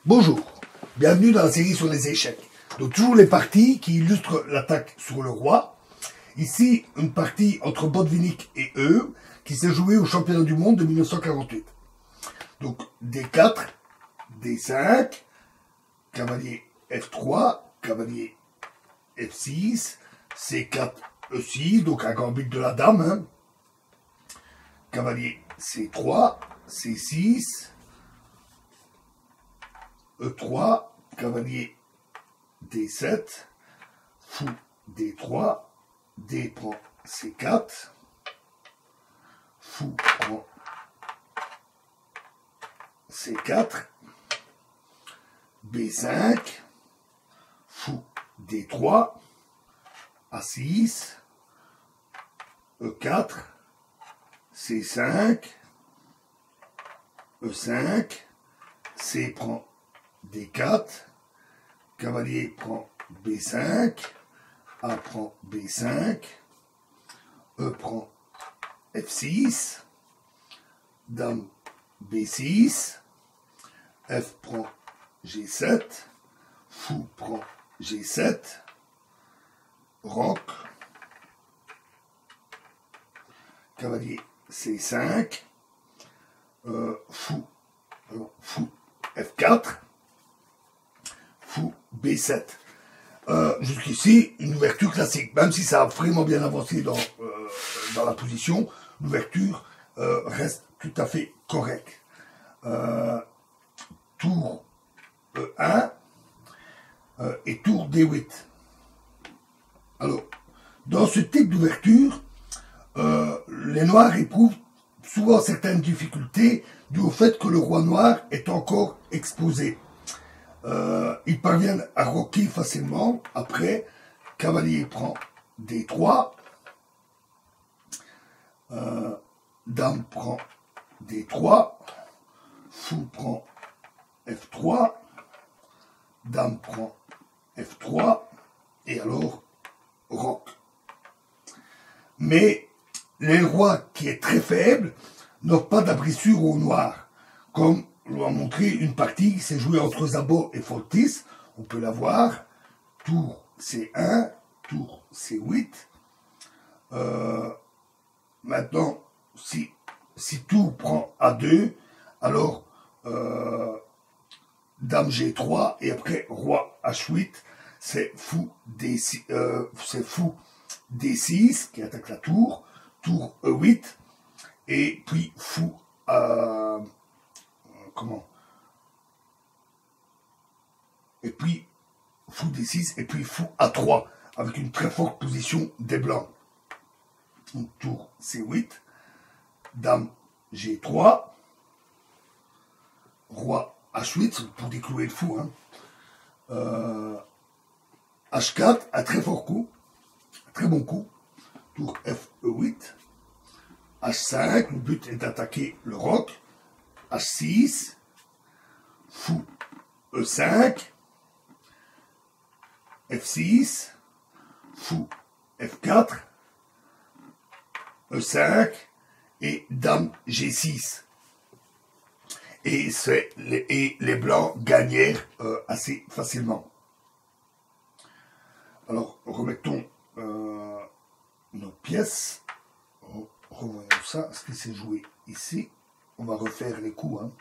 Bonjour, bienvenue dans la série sur les échecs. Donc toujours les parties qui illustrent l'attaque sur le roi. Ici, une partie entre Botvinnik et eux, qui s'est jouée au championnat du monde de 1948. Donc D4, D5, cavalier F3, cavalier F6, C4, E6, donc un gambit de la dame. Hein. Cavalier C3, C6, E3, cavalier D7, fou D3, D prend C4, fou prend C4, B5, fou D3, A6, E4, C5, E5, C prend D4, cavalier prend B5, A prend B5, E prend F6, dame B6, F prend G7, fou prend G7, roc, cavalier C5, fou F4, fou B7. Jusqu'ici, une ouverture classique. Même si ça a vraiment bien avancé dans la position, l'ouverture reste tout à fait correcte. Tour E1 et tour D8. Alors, dans ce type d'ouverture, les noirs éprouvent souvent certaines difficultés dues au fait que le roi noir est encore exposé. Ils parviennent à roquer facilement. Après, cavalier prend D3, dame prend D3, fou prend F3, dame prend F3, et alors roc. Mais les rois qui est très faible n'offrent pas d'abrissure au noir, comme l'on a montré une partie qui s'est jouée entre Szabó et Foltys. On peut la voir. Tour C1, tour C8. Maintenant, si tour prend A2, alors dame G3 et après roi H8, c'est fou D6 qui attaque la tour E8 et puis fou et puis fou D6 et puis fou A3 avec une très forte position des blancs. Donc, tour C8, dame G3, roi H8 pour déclouer le fou. Hein. H4, un très fort coup, un très bon coup. Tour FE8, H5, le but est d'attaquer le roc. H6, fou E5, F6, fou F4, E5 et dame G6. Et les blancs gagnèrent assez facilement. Alors, remettons nos pièces. Revoyons ça, ce qui s'est joué ici. On va refaire les coups. Hein.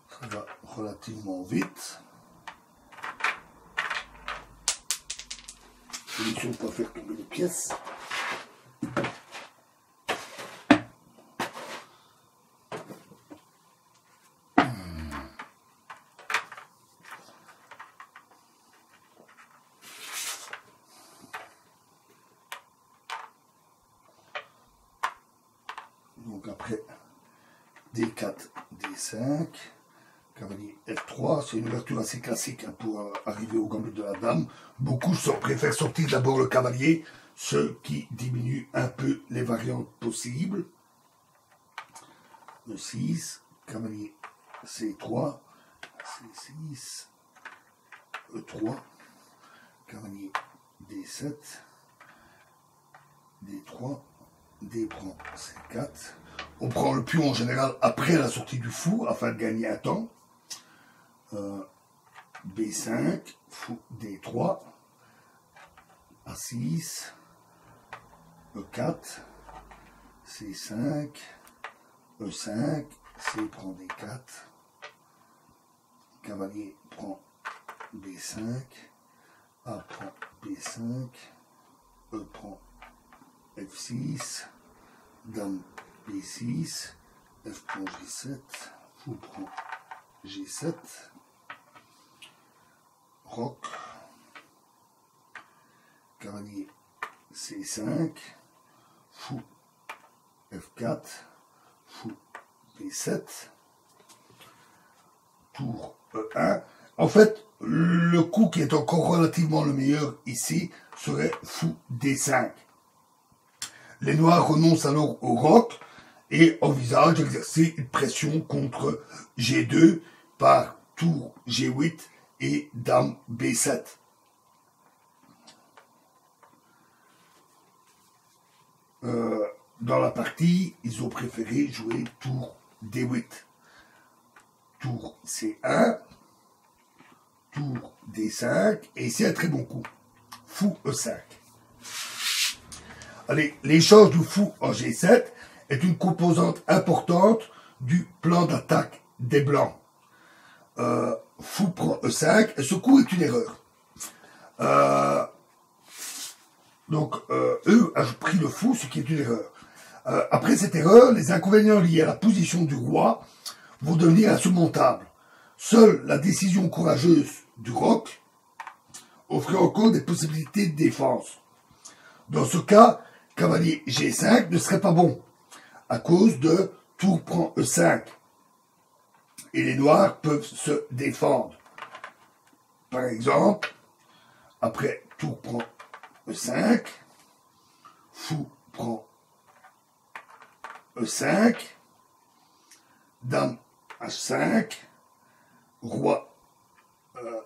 Ça va relativement vite. Solution pour faire tomber les pièces. Donc après D4, D5, cavalier F3, c'est une ouverture assez classique hein, pour arriver au gambit de la dame. Beaucoup préfèrent sortir d'abord le cavalier, ce qui diminue un peu les variantes possibles. E6, cavalier C3, C6, E3, cavalier D7, D3, D prend C4. On prend le pion en général après la sortie du fou afin de gagner un temps. B5, fou D3, A6, E4, C5, E5, C prend D4, cavalier prend B5, A prend B5, E prend F6, dame B6, F prend G7, fou prend G7, roc, cavalier C5, fou F4, fou B7, tour E1. En fait, le coup qui est encore relativement le meilleur ici serait fou D5. Les noirs renoncent alors au roc et envisagent d'exercer une pression contre G2 par tour G8 et dame B7. Dans la partie, ils ont préféré jouer tour D8. Tour C1, tour D5, et c'est un très bon coup. Fou E5. Allez, l'échange du fou en G7 est une composante importante du plan d'attaque des Blancs. Fou prend E5, et ce coup est une erreur. Donc, eux ont pris le fou, ce qui est une erreur. Après cette erreur, les inconvénients liés à la position du roi vont devenir insurmontables. Seule la décision courageuse du roc offrait encore des possibilités de défense. Dans ce cas, cavalier G5 ne serait pas bon, à cause de tour prend E5. Et les noirs peuvent se défendre. Par exemple, après tour prend E5, fou prend E5, dame H5, roi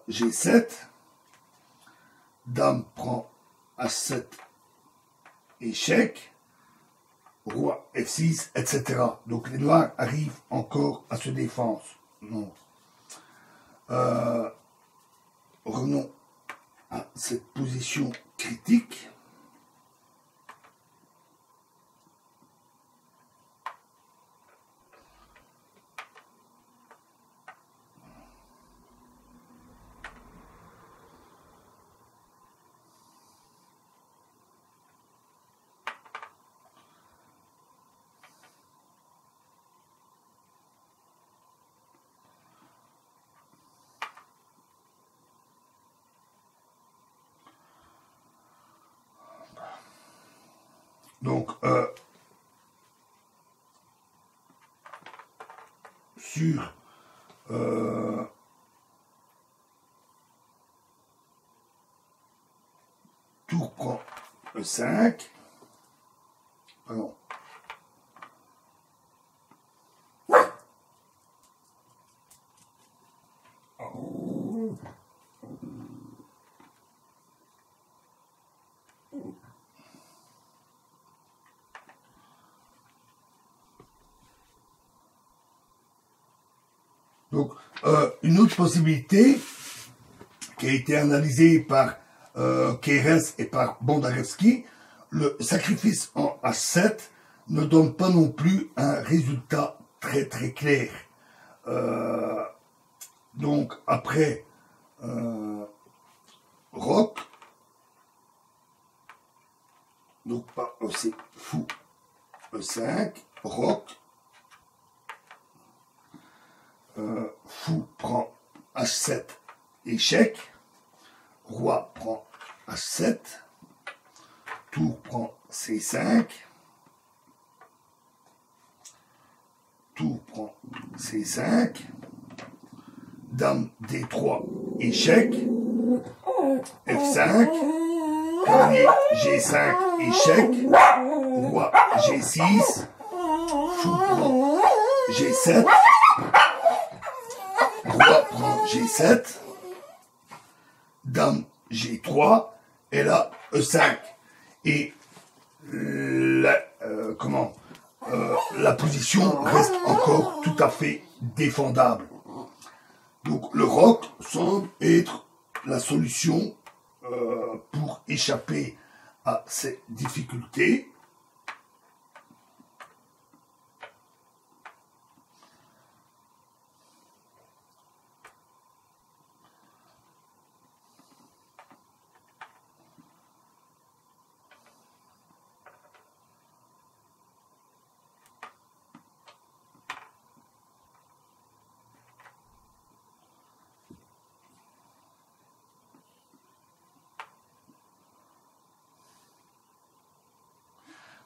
G7, dame prend H7, échec, roi F6, etc. Donc les noirs arrivent encore à se défendre. Non. Revenons à cette position critique. Donc, sur tour prend E5, pardon, donc, une autre possibilité qui a été analysée par Keres et par Bondarevski, le sacrifice en H7 ne donne pas non plus un résultat très très clair. Donc, après roc, donc pas c'est fou E5, roc, fou prend H7, échec, roi prend H7, tour prend C5, tour prend C5, dame D3, échec, F5, cavalier G5, échec, roi G6, fou prend G7, roi prend G7, dame G3, et là E5. Et la position reste encore tout à fait défendable. Donc le roc semble être la solution pour échapper à ces difficultés.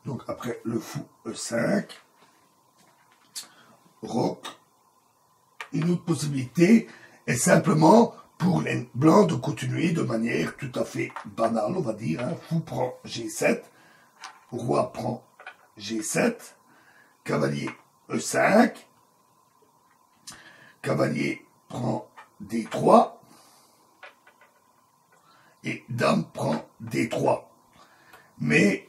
Donc après le fou E5, roc, une autre possibilité est simplement pour les blancs de continuer de manière tout à fait banale, on va dire. Hein. Fou prend G7, roi prend G7, cavalier E5, cavalier prend D3 et dame prend D3. Mais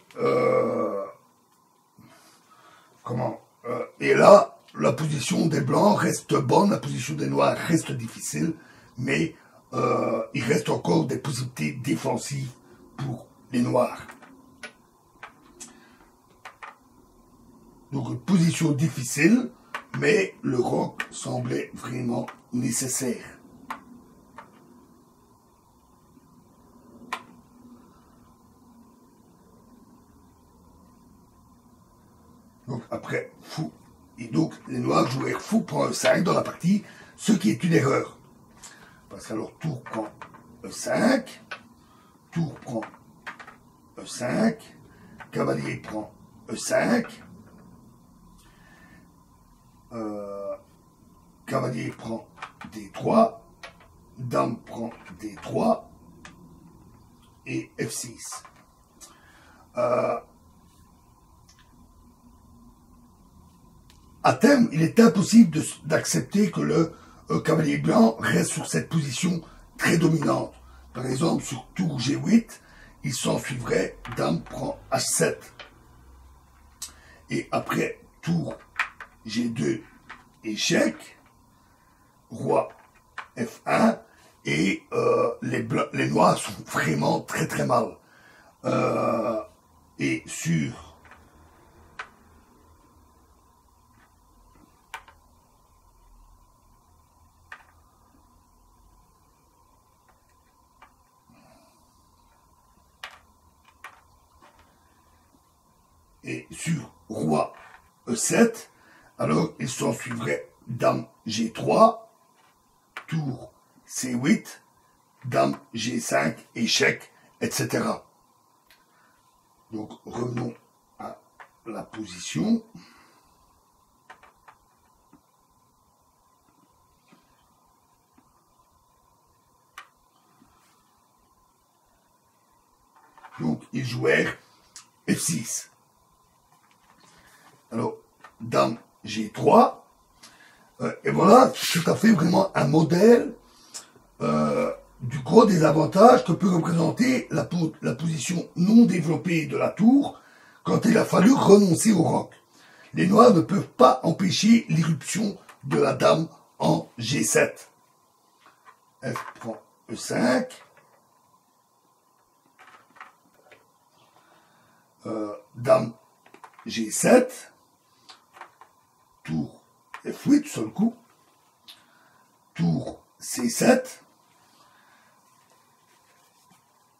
et là, la position des blancs reste bonne, la position des noirs reste difficile, mais il reste encore des possibilités défensives pour les noirs. Donc une position difficile, mais le roc semblait vraiment nécessaire. Donc après fou, et donc les noirs jouèrent fou prend E5 dans la partie, ce qui est une erreur. Parce qu'alors tour prend E5, tour prend E5, cavalier prend E5, cavalier prend D3, dame prend D3 et F6. À terme, il est impossible d'accepter que le cavalier blanc reste sur cette position très dominante. Par exemple, sur tour G8, il s'en suivrait dame prend H7. Et après tour G2, échec, roi F1, et les noirs sont vraiment très très mal. Et sur roi E7, alors il s'en suivrait dame G3, tour C8, dame G5, échec, etc. Donc revenons à la position. Donc ils jouèrent F6. Alors, dame G3, et voilà, c'est tout à fait vraiment un modèle du gros désavantage que peut représenter la position non développée de la tour quand il a fallu renoncer au roc. Les noirs ne peuvent pas empêcher l'irruption de la dame en G7. F prend E5. Dame G7. Tour F8 sur le coup. Tour C7.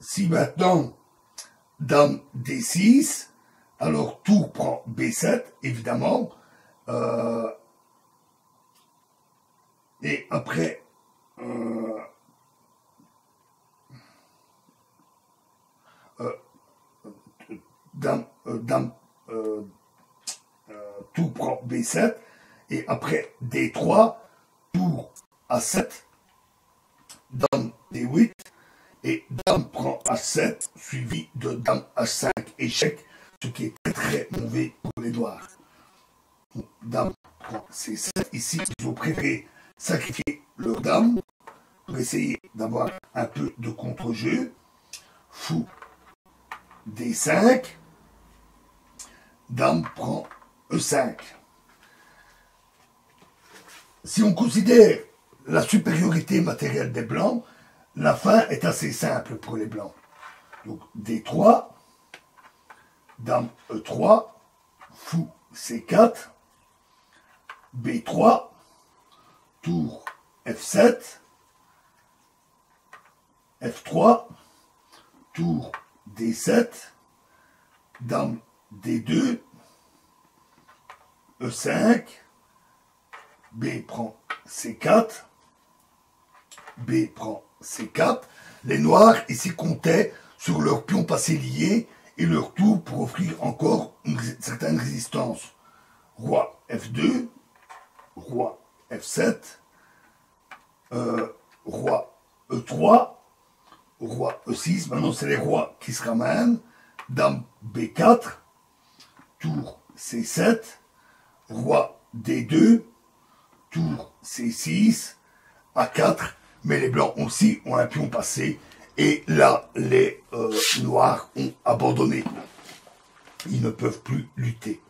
Si maintenant dame D6, alors tour prend B7, évidemment. Et après, tour prend B7, et après D3, tour A7, dame D8, et dame prend H7, suivi de dame H5, échec, ce qui est très très mauvais pour les noirs. Dame prend C7. Ici, ils ont préféré sacrifier leur dame pour essayer d'avoir un peu de contre-jeu. Fou D5. Dame prend E5. Si on considère la supériorité matérielle des blancs, la fin est assez simple pour les blancs. Donc D3, Dame E3, Fou C4, B3, Tour F7, F3, Tour D7, Dame D2, E5, B prend C4, B prend C4. Les noirs ici comptaient sur leur pion passé lié et leur tour pour offrir encore une certaine résistance. Roi F2, Roi F7, Roi E3, Roi E6. Maintenant c'est les rois qui se ramènent. Dame B4, Tour C7, Roi D2, Tour C6, A4, mais les blancs aussi ont un pion passé, et là, les noirs ont abandonné. Ils ne peuvent plus lutter.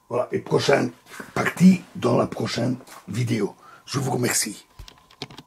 Voilà, et prochaine partie dans la prochaine vidéo. Je vous remercie.